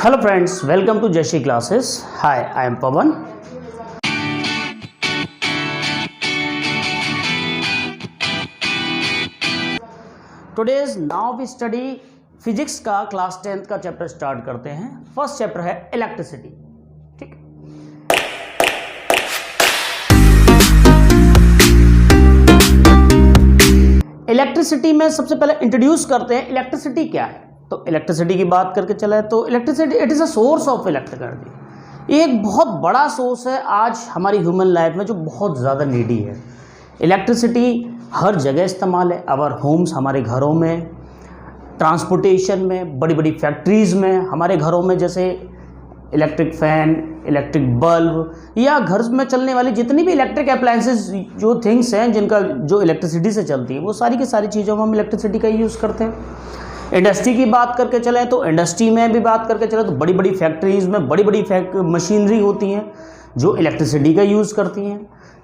Hello friends, welcome to Jashi classes. Hi, I am Pawan. Today's now we study physics का class 10th का chapter start करते हैं। First chapter है electricity. ठीक, electricity में सबसे पहले इंट्रोड्यूस करते हैं इलेक्ट्रिसिटी क्या है। तो इलेक्ट्रिसिटी की बात करके चला है तो electricity it is a source of electric energy. ये एक बहुत बड़ा सोर्स है आज हमारी ह्यूमन लाइफ में जो बहुत ज़्यादा नीडी है। इलेक्ट्रिसिटी हर जगह इस्तेमाल है, आवर होम्स हमारे घरों में, ट्रांसपोर्टेशन में, बड़ी बड़ी फैक्ट्रीज़ में, हमारे घरों में जैसे इलेक्ट्रिक फ़ैन, इलेक्ट्रिक बल्ब या घर में चलने वाली जितनी भी इलेक्ट्रिक अप्लायंसेस जो थिंग्स हैं जिनका जो इलेक्ट्रिसिटी से चलती है वो सारी की सारी चीज़ों में हम इलेक्ट्रिसिटी का यूज़ करते हैं। इंडस्ट्री की बात करके चलें तो इंडस्ट्री में भी बात करके चलें तो बड़ी बड़ी फैक्ट्रीज़ में बड़ी बड़ी मशीनरी होती हैं जो इलेक्ट्रिसिटी का यूज़ करती हैं।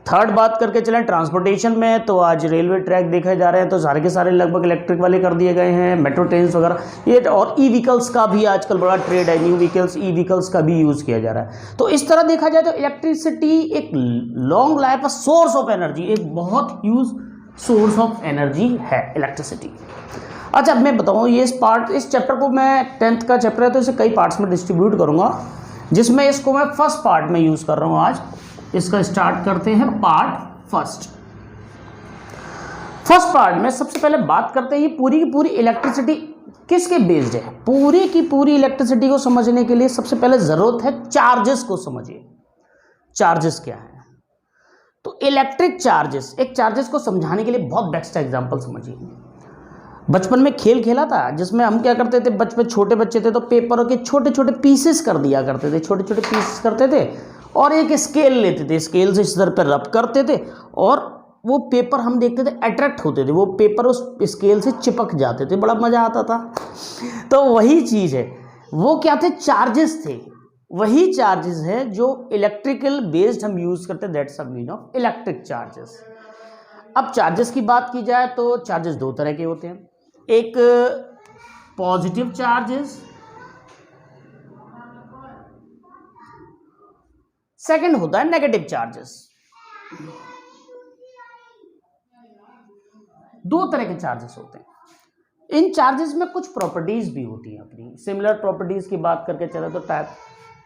थर्ड बात करके चलें ट्रांसपोर्टेशन में तो आज रेलवे ट्रैक देखे जा रहे हैं तो सारे के सारे लगभग इलेक्ट्रिक वाले कर दिए गए हैं, मेट्रो ट्रेन्स वगैरह ये, और ई व्हीकल्स का भी आजकल बड़ा ट्रेड है, न्यू व्हीकल्स ई व्हीकल्स का भी यूज़ किया जा रहा है। तो इस तरह देखा जाए तो इलेक्ट्रिसिटी एक long life source of energy, एक बहुत ह्यूज सोर्स ऑफ एनर्जी है इलेक्ट्रिसिटी। अच्छा, अब मैं बताऊँ ये इस चैप्टर को मैं 10th का चैप्टर है तो इसे कई पार्ट्स में डिस्ट्रीब्यूट करूँगा, जिसमें इसको मैं फर्स्ट पार्ट में यूज़ कर रहा हूँ आज। इसका स्टार्ट करते हैं पार्ट फर्स्ट पार्ट में सबसे पहले बात करते हैं ये पूरी की पूरी इलेक्ट्रिसिटी किसके बेस्ड है। पूरी की पूरी इलेक्ट्रिसिटी को समझने के लिए सबसे पहले ज़रूरत है चार्जेस को समझिए। चार्जेस क्या है तो इलेक्ट्रिक चार्जेस, एक चार्जेस को समझाने के लिए बहुत बेस्ट एग्जाम्पल समझिए। बचपन में खेल खेला था जिसमें हम क्या करते थे, बचपन छोटे बच्चे थे तो पेपरों के छोटे छोटे पीसेस कर दिया करते थे, छोटे छोटे पीसेस करते थे और एक स्केल लेते थे, स्केल से सर पर रब करते थे और वो पेपर हम देखते थे अट्रैक्ट होते थे, वो पेपर उस स्केल से चिपक जाते थे, बड़ा मज़ा आता था। तो वही चीज़ है, वो क्या थे, चार्जेस थे। वही चार्जेस है जो इलेक्ट्रिकल बेस्ड हम यूज़ करते हैं, that's the meaning of electric charges. अब चार्जेस की बात की जाए तो चार्जेस दो तरह के होते हैं, एक पॉजिटिव चार्जेस, सेकंड होता है नेगेटिव चार्जेस। दो तरह के चार्जेस होते हैं। इन चार्जेस में कुछ प्रॉपर्टीज भी होती हैं अपनी, सिमिलर प्रॉपर्टीज की बात करके चले तो टाइप,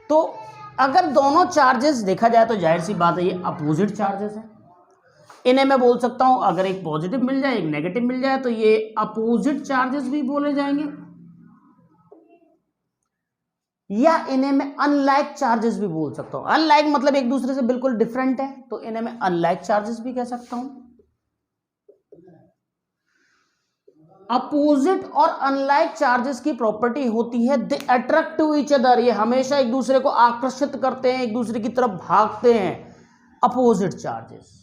तो अगर दोनों चार्जेस देखा जाए तो जाहिर सी बात है ये अपोजिट चार्जेस हैं। इन्हें मैं बोल सकता हूं अगर एक पॉजिटिव मिल जाए एक नेगेटिव मिल जाए तो ये अपोजिट चार्जेस भी बोले जाएंगे, या इन्हें मैं अनलाइक चार्जेस भी बोल सकता हूं। अनलाइक मतलब एक दूसरे से बिल्कुल डिफरेंट है तो इन्हें मैं अनलाइक चार्जेस भी कह सकता हूं। अपोजिट और अनलाइक चार्जेस की प्रॉपर्टी होती है they attract to each other, ये हमेशा एक दूसरे को आकर्षित करते हैं, एक दूसरे की तरफ भागते हैं। अपोजिट चार्जेस,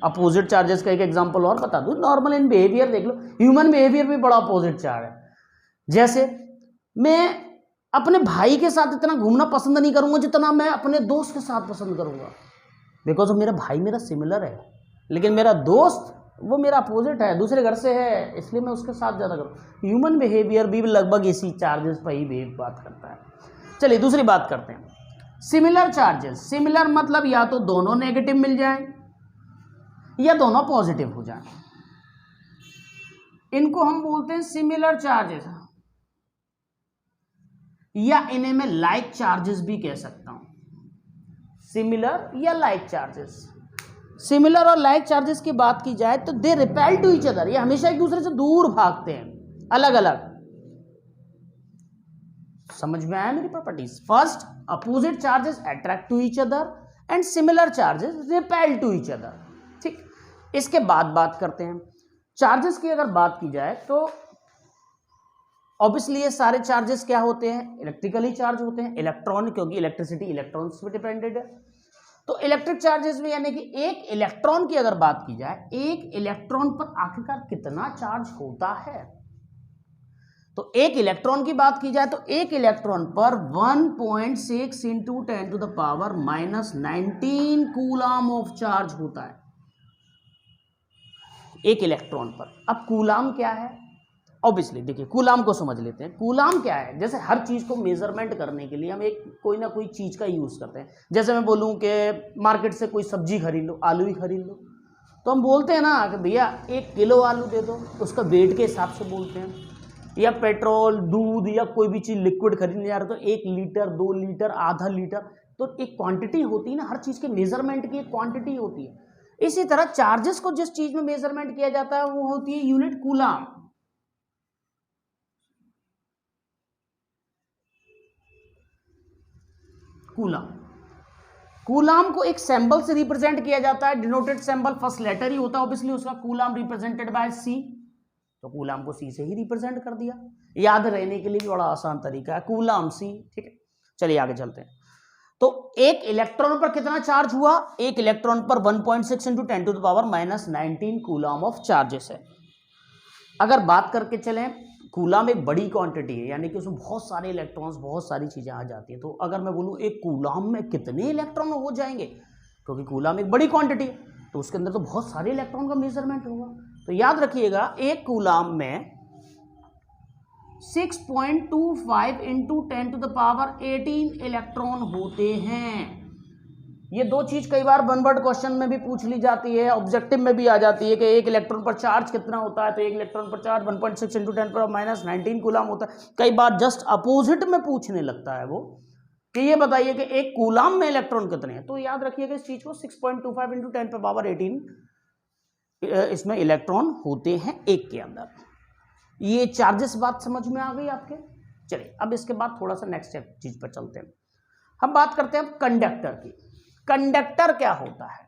अपोजिट चार्जेस का एक एग्जांपल और बता दूं, नॉर्मल इन बिहेवियर देख लो, ह्यूमन बिहेवियर भी बड़ा अपोजिट चार्ज है। जैसे मैं अपने भाई के साथ इतना घूमना पसंद नहीं करूंगा जितना मैं अपने दोस्त के साथ पसंद करूंगा, बिकॉज मेरा भाई मेरा सिमिलर है, लेकिन मेरा दोस्त वो मेरा अपोजिट है, दूसरे घर से है, इसलिए मैं उसके साथ ज़्यादा करूँ। ह्यूमन बिहेवियर भी लगभग इसी चार्जेस पर ही बात करता है। चलिए दूसरी बात करते हैं, सिमिलर चार्जेस। सिमिलर मतलब या तो दोनों नेगेटिव मिल जाए या दोनों पॉजिटिव हो जाए, इनको हम बोलते हैं सिमिलर चार्जेस, या इन्हें मैं लाइक चार्जेस भी कह सकता हूं। सिमिलर या लाइक चार्जेस, सिमिलर और लाइक चार्जेस की बात की जाए तो they repel to each other, ये हमेशा एक दूसरे से दूर भागते हैं, अलग अलग। समझ में आया मेरी properties. First, opposite charges attract to each other and similar charges repel to each other. ठीक, इसके बाद बात करते हैं चार्जेस की। अगर बात की जाए तो ऑब्वियसली ये सारे चार्जेस क्या होते हैं, इलेक्ट्रिकली चार्ज होते हैं, इलेक्ट्रॉन, क्योंकि इलेक्ट्रिसिटी इलेक्ट्रॉन्स पे डिपेंडेड है। तो इलेक्ट्रिक चार्जेस में यानी कि एक इलेक्ट्रॉन की अगर बात की जाए, एक इलेक्ट्रॉन पर आखिरकार कितना चार्ज होता है, तो एक इलेक्ट्रॉन की बात की जाए तो एक इलेक्ट्रॉन पर 1.6 into 10 to the power -19 coulomb of charge होता है एक इलेक्ट्रॉन पर। अब कूलाम क्या है, ऑब्वियसली देखिए कूलाम को समझ लेते हैं। कूलाम क्या है, जैसे हर चीज़ को मेजरमेंट करने के लिए हम एक कोई ना कोई चीज़ का यूज़ करते हैं। जैसे मैं बोलूँ कि मार्केट से कोई सब्जी खरीद लो, आलू ही खरीद लो, तो हम बोलते हैं ना कि भैया 1 किलो आलू दे दो, उसका वेट के हिसाब से बोलते हैं। या पेट्रोल, दूध या कोई भी चीज़ लिक्विड खरीदने जा रहे हो तो 1 लीटर, 2 लीटर, आधा लीटर, तो एक क्वांटिटी होती है ना, हर चीज़ के मेजरमेंट की एक क्वांटिटी होती है। इसी तरह चार्जेस को जिस चीज़ में मेजरमेंट किया जाता है वो होती है यूनिट कूलाम। कूलाम, कूलाम को एक सिंबल से रिप्रेजेंट किया जाता है, डिनोटेड सिंबल फर्स्ट लेटर ही होता है ऑब्वियसली उसका। कूलाम रिप्रेजेंटेड बाय सी, तो कूलाम को सी से ही रिप्रेजेंट कर दिया। याद रहने के लिए भी बड़ा आसान तरीका है, कूलाम सी। ठीक है, चलिए आगे चलते हैं। तो एक इलेक्ट्रॉन पर कितना चार्ज हुआ, एक इलेक्ट्रॉन पर 1.6 into 10 to the power -19 coulomb of charges है। अगर बात करके चलें, कूलाम एक बड़ी क्वांटिटी है, यानी कि उसमें बहुत सारे इलेक्ट्रॉन्स, बहुत सारी चीजें आ जाती हैं। तो अगर मैं बोलूं एक कूलाम में कितने इलेक्ट्रॉन हो जाएंगे, क्योंकि कूलाम एक बड़ी क्वांटिटी है तो उसके अंदर तो बहुत सारे इलेक्ट्रॉन का मेजरमेंट होगा। तो याद रखिएगा एक कूलाम में 6.25 into 10 to the power 18 electron होते हैं। ये दो चीज कई बार वन वर्ड क्वेश्चन में भी पूछ ली जाती है, ऑब्जेक्टिव में भी आ जाती है कि एक इलेक्ट्रॉन पर चार्ज कितना होता है, तो एक इलेक्ट्रॉन पर चार्ज 1.6 इंटू 10 पर -19 कूलाम होता है। कई बार जस्ट अपोजिट में पूछने लगता है वो कि ये बताइए कि एक कूलाम में इलेक्ट्रॉन कितने हैं। तो याद रखिएगा इस चीज को, 6.25 इंटू 10 पर पावर 18 इसमें इलेक्ट्रॉन होते हैं एक के अंदर। ये चार्जेस बात समझ में आ गई आपके। चलिए अब इसके बाद थोड़ा सा नेक्स्ट चीज पर चलते हैं। हम बात करते हैं कंडक्टर की। कंडक्टर क्या होता है,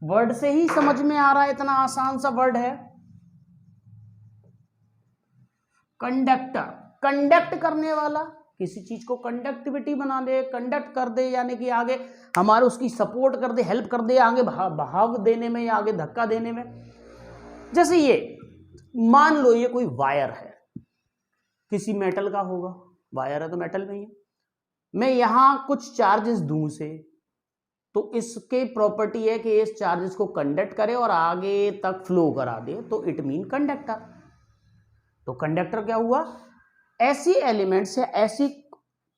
वर्ड से ही समझ में आ रहा है, इतना आसान सा वर्ड है कंडक्टर। कंडक्ट करने वाला, किसी चीज को कंडक्टिविटी बना दे, कंडक्ट कर दे, यानी कि आगे हमारे उसकी सपोर्ट कर दे, हेल्प कर दे, आगे बहाव देने में या आगे धक्का देने में। जैसे ये मान लो ये कोई वायर है, किसी मेटल का होगा, वायर है तो मेटल में ही है। मैं यहां कुछ चार्जेस दूं से, तो इसके प्रॉपर्टी है कि इस चार्जेस को कंडक्ट करे और आगे तक फ्लो करा दे, तो इट मीन कंडक्टर। तो कंडक्टर क्या हुआ, ऐसी एलिमेंट्स या ऐसी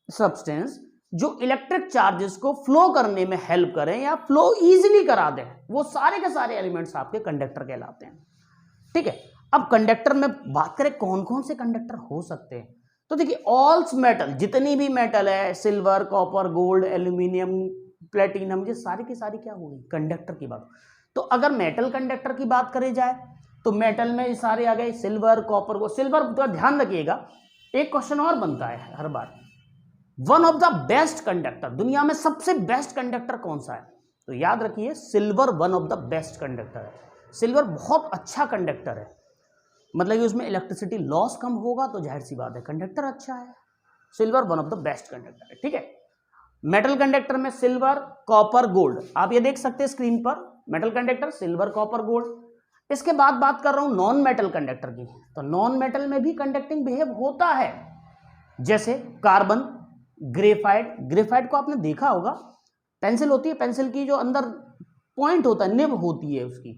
सब्सटेंस जो इलेक्ट्रिक चार्जेस को फ्लो करने में हेल्प करें या फ्लो इजीली करा दें, वो सारे के सारे एलिमेंट्स आपके कंडक्टर कहलाते हैं। ठीक है, अब कंडक्टर में बात करें कौन कौन से कंडक्टर हो सकते हैं, तो देखिए ऑल्स मेटल, जितनी भी मेटल है, silver, copper, gold, aluminium, platinum, ये सारी की सारी क्या होगी, कंडक्टर की बात। तो अगर मेटल कंडक्टर की बात करी जाए तो मेटल में सारे आ गए, सिल्वर, कॉपर। को सिल्वर का ध्यान रखिएगा, एक क्वेश्चन और बनता है हर बार, one of the best conductor, दुनिया में सबसे बेस्ट कंडक्टर कौन सा है, तो याद रखिए silver one of the best conductor है। सिल्वर बहुत अच्छा कंडक्टर है, मतलब कि उसमें इलेक्ट्रिसिटी लॉस कम होगा, तो जाहिर सी बात है कंडक्टर अच्छा है। Silver one of the best conductor है। ठीक है, मेटल कंडक्टर में सिल्वर, कॉपर, गोल्ड, आप ये देख सकते हैं स्क्रीन पर, metal conductor silver, copper, gold. इसके बाद बात कर रहा हूं नॉन मेटल कंडक्टर की, तो नॉन मेटल में भी कंडक्टिंग बिहेव होता है, जैसे कार्बन, ग्रेफाइट। ग्रेफाइट को आपने देखा होगा, पेंसिल होती है, पेंसिल की जो अंदर पॉइंट होता है, निब होती है उसकी,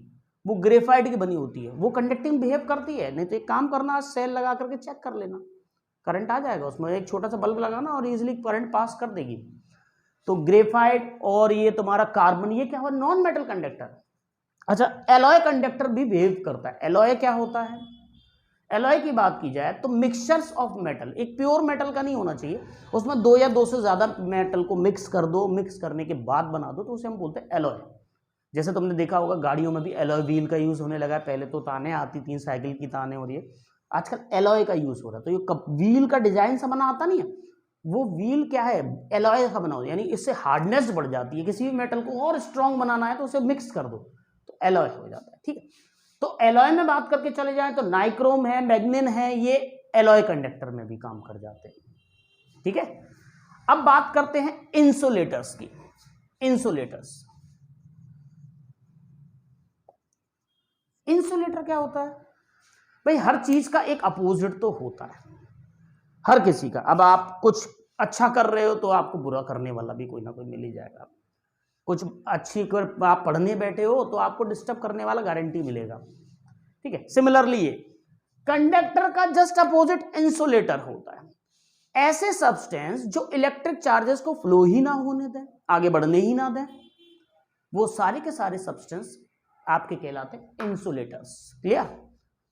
वो ग्रेफाइट की बनी होती है, वो कंडक्टिंग बिहेव करती है। नहीं तो एक काम करना, सेल लगा करके चेक कर लेना, करंट आ जाएगा उसमें, एक छोटा सा बल्ब लगाना और इजीली करंट पास कर देगी। तो ग्रेफाइट और ये तुम्हारा कार्बन, ये क्या हुआ, नॉन मेटल कंडक्टर। अच्छा, एलॉय कंडक्टर भी बिहेव करता है। एलॉय क्या होता है, एलॉय की बात की जाए तो मिक्सचर्स ऑफ मेटल, एक प्योर मेटल का नहीं होना चाहिए, उसमें दो या दो से ज्यादा मेटल को मिक्स कर दो, मिक्स करने के बाद बना दो, तो उसे हम बोलते हैं एलॉय। जैसे तुमने देखा होगा गाड़ियों में भी एलॉय व्हील का यूज होने लगा है, पहले तो ताने आती थी साइकिल की ताने, और ये आजकल एलॉय का यूज हो रहा है। तो ये व्हील का डिजाइन सा बना आता नहीं है, वो व्हील क्या है, एलॉय का बना हो, यानी इससे हार्डनेस बढ़ जाती है। किसी भी मेटल को और स्ट्रॉन्ग बनाना है तो उसे मिक्स कर दो, तो एलॉय हो जाता है। ठीक है, तो एलॉय में बात करके चले जाएं तो नाइक्रोम है, मैग्नीन है, ये एलॉय कंडक्टर में भी काम कर जाते हैं। ठीक है, अब बात करते हैं इंसुलेटर्स की। इंसुलेटर्स, इंसुलेटर क्या होता है भाई, हर चीज का एक अपोजिट तो होता है, हर किसी का। अब आप कुछ अच्छा कर रहे हो तो आपको बुरा करने वाला भी कोई ना कोई मिल ही जाएगा। कुछ अच्छी कर आप पढ़ने बैठे हो तो आपको डिस्टर्ब करने वाला गारंटी मिलेगा। ठीक है। सिमिलरली ये कंडक्टर का जस्ट अपोजिट इंसुलेटर होता है। ऐसे सब्सटेंस जो इलेक्ट्रिक चार्जेस को फ्लो ही ना होने दें, आगे बढ़ने ही ना दें, वो सारे के सारे सब्सटेंस आपके कहलाते हैं इंसुलेटर्स। क्लियर?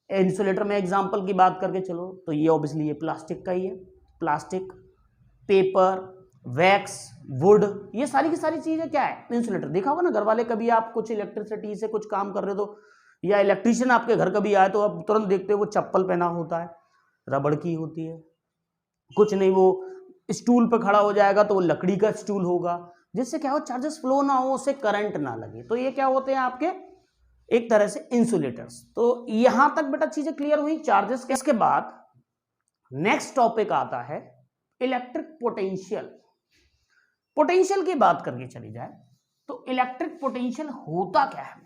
इंसुलेटर में एग्जांपल की बात करके चलो तो ये ऑब्वियसली ये प्लास्टिक का ही है। प्लास्टिक, पेपर, वैक्स, वुड, ये सारी की सारी चीजें क्या है? इंसुलेटर। देखा होगा ना घर वाले, कभी आप कुछ इलेक्ट्रिसिटी से कुछ काम कर रहे हो तो, या इलेक्ट्रीशियन आपके घर कभी आए तो आप तुरंत देखते हो वो चप्पल पहना होता है, रबड़ की होती है। कुछ नहीं, वो स्टूल पर खड़ा हो जाएगा तो वो लकड़ी का स्टूल होगा, जिससे क्या हो, चार्जेस फ्लो ना हो, उससे करंट ना लगे। तो ये क्या होते हैं आपके एक तरह से इंसुलेटर्स। तो यहां तक बेटा चीजें क्लियर हुई चार्जेस के। इसके बाद नेक्स्ट टॉपिक आता है इलेक्ट्रिक पोटेंशियल। पोटेंशियल की बात करके चली जाए तो इलेक्ट्रिक पोटेंशियल होता क्या है?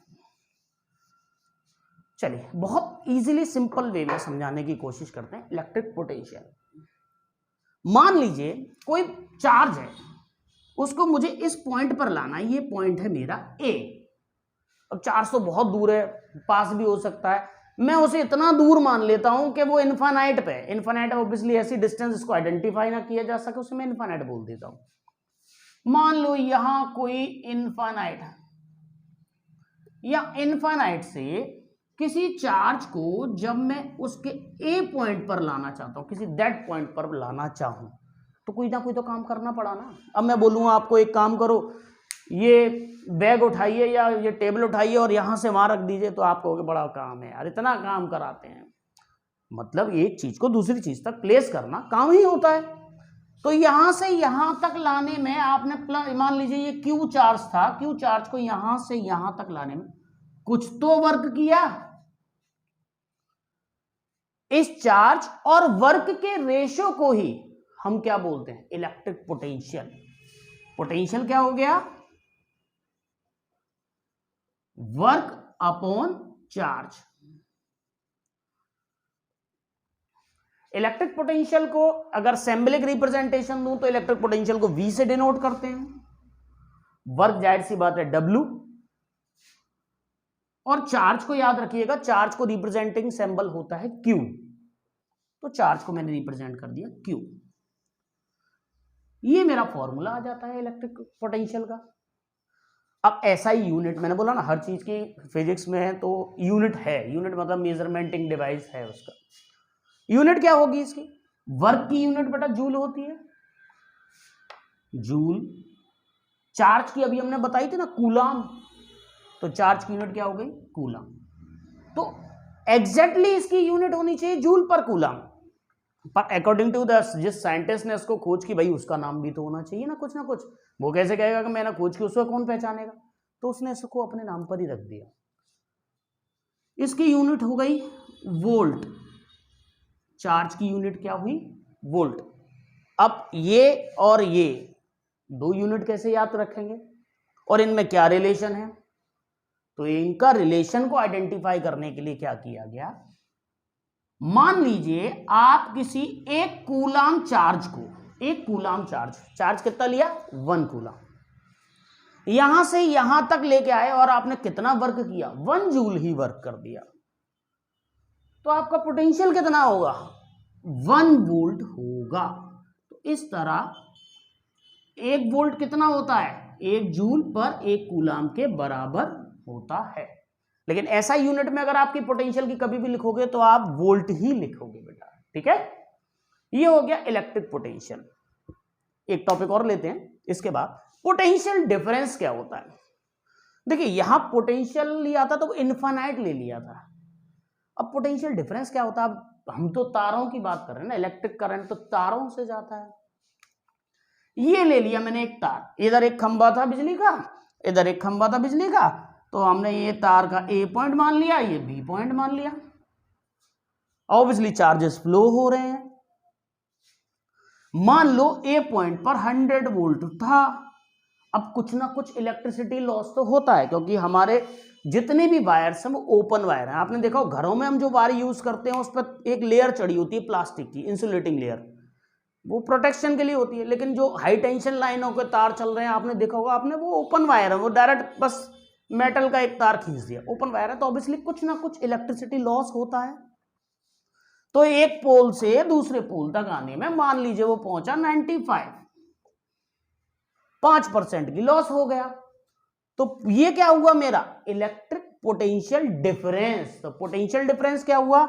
चलिए बहुत इजीली सिंपल वे में समझाने की कोशिश करते हैं। इलेक्ट्रिक पोटेंशियल, मान लीजिए कोई चार्ज है, उसको मुझे इस पॉइंट पर लाना है। ये पॉइंट है मेरा ए। अब 400 बहुत दूर है, पास भी हो सकता है, मैं उसे इतना दूर मान लेता हूं कि वो इनफाइनाइट पे। इनफाइनाइट ऑब्वियसली ऐसी डिस्टेंस इसको आइडेंटिफाई ना किया जा सके, उसे मैं इनफाइनाइट बोल देता हूं। मान लो यहां कोई इनफाइनाइट, या इनफाइनाइट से किसी चार्ज को जब मैं उसके ए पॉइंट पर लाना चाहता हूं, किसी दैट पॉइंट पर लाना चाहूं, तो कोई ना कोई तो काम करना पड़ा ना। अब मैं बोलूंगा आपको एक काम करो, ये बैग उठाइए या ये टेबल उठाइए और यहां से वहां रख दीजिए, तो आप कहोगे बड़ा काम है यार, इतना काम कराते हैं। मतलब एक चीज को दूसरी चीज तक प्लेस करना काम ही होता है। तो यहां से यहां तक लाने में आपने मान लीजिए ये क्यू चार्ज था, क्यू चार्ज को यहां से यहां तक लाने में कुछ तो वर्क किया। इस चार्ज और वर्क के रेशो को ही हम क्या बोलते हैं? Electric potential. पोटेंशियल क्या हो गया? Work upon charge. Electric potential को अगर सिंबलिक रिप्रेजेंटेशन दूं तो इलेक्ट्रिक पोटेंशियल को V से डिनोट करते हैं। वर्क जाहिर सी बात है W, और चार्ज को याद रखिएगा, चार्ज को रिप्रेजेंटिंग सिंबल होता है Q। तो चार्ज को मैंने रिप्रेजेंट कर दिया Q। ये मेरा फॉर्मूला आ जाता है इलेक्ट्रिक पोटेंशियल का। अब ऐसा ही यूनिट, मैंने बोला ना हर चीज की फिजिक्स में है तो यूनिट है। यूनिट मतलब मेजरमेंटिंग डिवाइस है उसका। यूनिट क्या होगी इसकी? वर्क की यूनिट बेटा जूल होती है, जूल। चार्ज की अभी हमने बताई थी ना कूलाम, तो चार्ज की यूनिट क्या हो गई? कूलाम। तो एग्जैक्टली इसकी यूनिट होनी चाहिए जूल पर कूलाम, पर अकॉर्डिंग टू द जिस साइंटिस्ट ने इसको खोज की, भाई उसका नाम भी तो होना चाहिए ना कुछ। वो कैसे कहेगा कि मैंने खोज की, उसको कौन पहचानेगा? तो उसने इसको अपने नाम पर ही रख दिया। इसकी यूनिट हो गई वोल्ट। चार्ज की यूनिट क्या हुई? वोल्ट। अब ये और ये दो यूनिट कैसे याद रखेंगे, और इनमें क्या रिलेशन है? तो इनका रिलेशन को आइडेंटिफाई करने के लिए क्या किया गया, मान लीजिए आप किसी एक कूलाम चार्ज को, एक कूलाम चार्ज कितना लिया? 1 कूलाम, यहां से यहां तक लेके आए और आपने कितना वर्क किया? 1 जूल ही वर्क कर दिया। तो आपका पोटेंशियल कितना होगा? 1 वोल्ट होगा। तो इस तरह 1 वोल्ट कितना होता है? 1 जूल पर 1 कूलाम के बराबर होता है। लेकिन ऐसा यूनिट में अगर आपकी पोटेंशियल की कभी भी लिखोगे तो आप वोल्ट ही लिखोगे बेटा, ठीक है। ये हो गया इलेक्ट्रिक पोटेंशियल। एक टॉपिक और लेते हैं इसके बाद, पोटेंशियल डिफरेंस क्या होता है। देखिए यहां पोटेंशियल लिया था तो इनफाइनाइट ले लिया था। अब पोटेंशियल डिफरेंस क्या होता है? अब हम तो तारों की बात कर रहे हैं ना, इलेक्ट्रिक करंट तो तारों से जाता है। ये ले लिया मैंने एक तार, इधर एक खंबा था बिजली का, इधर एक खंबा था बिजली का, तो हमने ये तार का ए पॉइंट मान लिया, ये बी पॉइंट मान लिया। ऑब्वियसली चार्जेस फ्लो हो रहे हैं। मान लो ए पॉइंट पर 100 वोल्ट था। अब कुछ ना कुछ इलेक्ट्रिसिटी लॉस तो होता है, क्योंकि हमारे जितने भी वायर्स हैं वो ओपन वायर हैं। आपने देखा हो घरों में हम जो वायर यूज करते हैं उस पर एक लेयर चढ़ी होती है प्लास्टिक की, इंसुलेटिंग लेयर, वो प्रोटेक्शन के लिए होती है। लेकिन जो हाई टेंशन लाइनों के तार चल रहे हैं आपने देखा होगा, आपने वो ओपन वायर है, वो डायरेक्ट बस मेटल का एक तार खींच दिया, ओपन वायर है, तो ऑब्वियसली कुछ ना कुछ इलेक्ट्रिसिटी लॉस होता है। तो एक पोल से दूसरे पोल तक आने में मान लीजिए वो पहुंचा 95, 5% की लॉस हो गया। तो ये क्या हुआ मेरा इलेक्ट्रिक पोटेंशियल डिफरेंस। तो पोटेंशियल डिफरेंस क्या हुआ,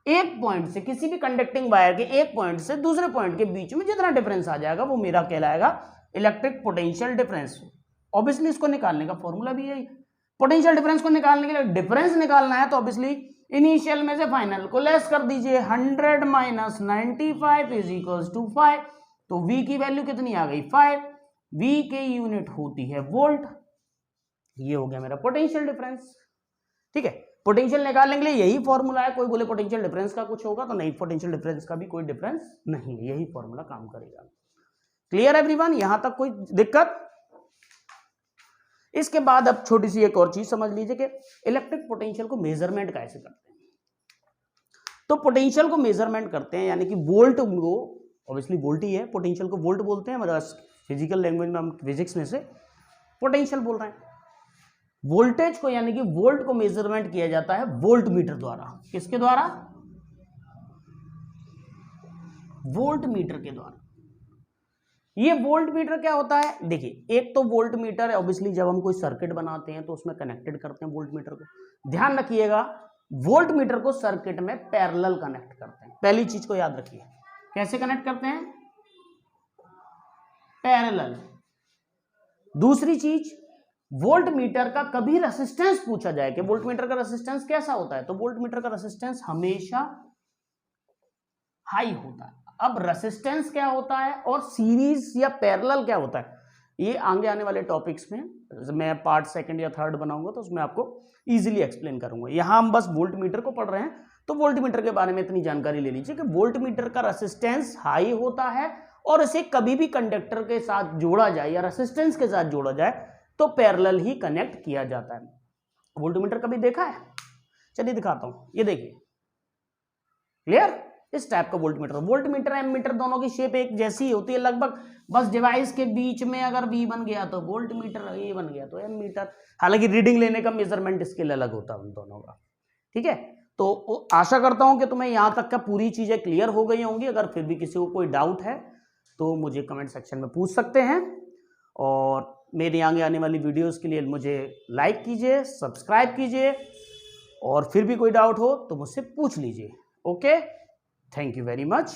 एक पॉइंट से किसी भी कंडक्टिंग वायर के एक पॉइंट से दूसरे पॉइंट के बीच में जितना डिफरेंस आ जाएगा वो मेरा कहलाएगा इलेक्ट्रिक पोटेंशियल डिफरेंस। ऑब्वियसली इसको निकालने का फॉर्मूला भी यही, पोटेंशियल डिफरेंस को निकालने के लिए डिफरेंस निकालना है तो ऑब्वियसली इनिशियल में से फाइनल को लेस कर दीजिए, 100 माइनस 95 इज इक्वल्स टू 5। तो V की वैल्यू कितनी आ गई 5, V की यूनिट होती है वोल्ट। ये हो गया मेरा पोटेंशियल डिफरेंस। ठीक है, पोटेंशियल निकालने के लिए यही फॉर्मूला है। कोई बोले पोटेंशियल डिफरेंस का कुछ होगा तो नहीं, पोटेंशियल डिफरेंस का भी कोई डिफरेंस नहीं है, यही फॉर्मूला काम करेगा। क्लियर एवरीवन, यहां तक कोई दिक्कत? इसके बाद अब छोटी सी एक और चीज समझ लीजिए कि इलेक्ट्रिक पोटेंशियल को मेजरमेंट कैसे करते हैं। तो पोटेंशियल को मेजरमेंट करते हैं यानी कि वोल्ट को, ऑब्वियसली वोल्ट ही है, पोटेंशियल को वोल्ट बोलते हैं, मतलब फिजिकल लैंग्वेज में हम फिजिक्स में से पोटेंशियल बोल रहे हैं। वोल्टेज को यानी कि वोल्ट को मेजरमेंट किया जाता है वोल्ट मीटर द्वारा। किसके द्वारा? वोल्ट मीटर के द्वारा। ये वोल्ट मीटर क्या होता है, देखिए एक तो वोल्ट मीटर है, ऑब्वियसली जब हम कोई सर्किट बनाते हैं तो उसमें कनेक्टेड करते हैं वोल्ट मीटर को। ध्यान रखिएगा वोल्ट मीटर को सर्किट में पैरेलल कनेक्ट करते हैं, पहली चीज को याद रखिए। कैसे कनेक्ट करते हैं? पैरेलल। दूसरी चीज, वोल्ट मीटर का कभी रेसिस्टेंस पूछा जाए कि वोल्ट मीटर का रेसिस्टेंस कैसा होता है, तो वोल्ट मीटर का रेसिस्टेंस हमेशा हाई होता है। अब रेसिस्टेंस क्या होता है और सीरीज या पैरेलल क्या होता है, ये आगे आने वाले टॉपिक्स में मैं पार्ट सेकंड या थर्ड बनाऊंगा तो उसमें आपको इजीली एक्सप्लेन करूंगा। यहां हम बस वोल्ट मीटर को पढ़ रहे हैं तो वोल्ट मीटर के बारे में इतनी जानकारी ले लीजिए कि वोल्ट मीटर का रेसिस्टेंस हाई होता है और इसे कभी भी कंडक्टर के साथ जोड़ा जाए या रेसिस्टेंस के साथ जोड़ा जाए तो पैरेलल ही कनेक्ट किया जाता है। वोल्ट मीटर कभी देखा है? चलिए दिखाता हूं, ये देखिए, क्लियर? इस टाइप का वोल्ट मीटर एम मीटर दोनों की शेप एक जैसी होती है लगभग, बस डिवाइस के बीच में अगर V बन गया तो वोल्ट मीटर, A बन गया तो एम मीटर। हालांकि रीडिंग लेने का मेजरमेंट स्केल अलग होता है उन दोनों का। ठीक है, तो आशा करता हूं कि तुम्हें यहां तक का पूरी चीजें क्लियर हो गई होंगी। अगर फिर भी किसी को कोई डाउट है तो मुझे कमेंट सेक्शन में पूछ सकते हैं, और मेरी आगे आने वाली वीडियोस के लिए मुझे लाइक कीजिए, सब्सक्राइब कीजिए, और फिर भी कोई डाउट हो तो मुझसे पूछ लीजिए। Okay, thank you very much.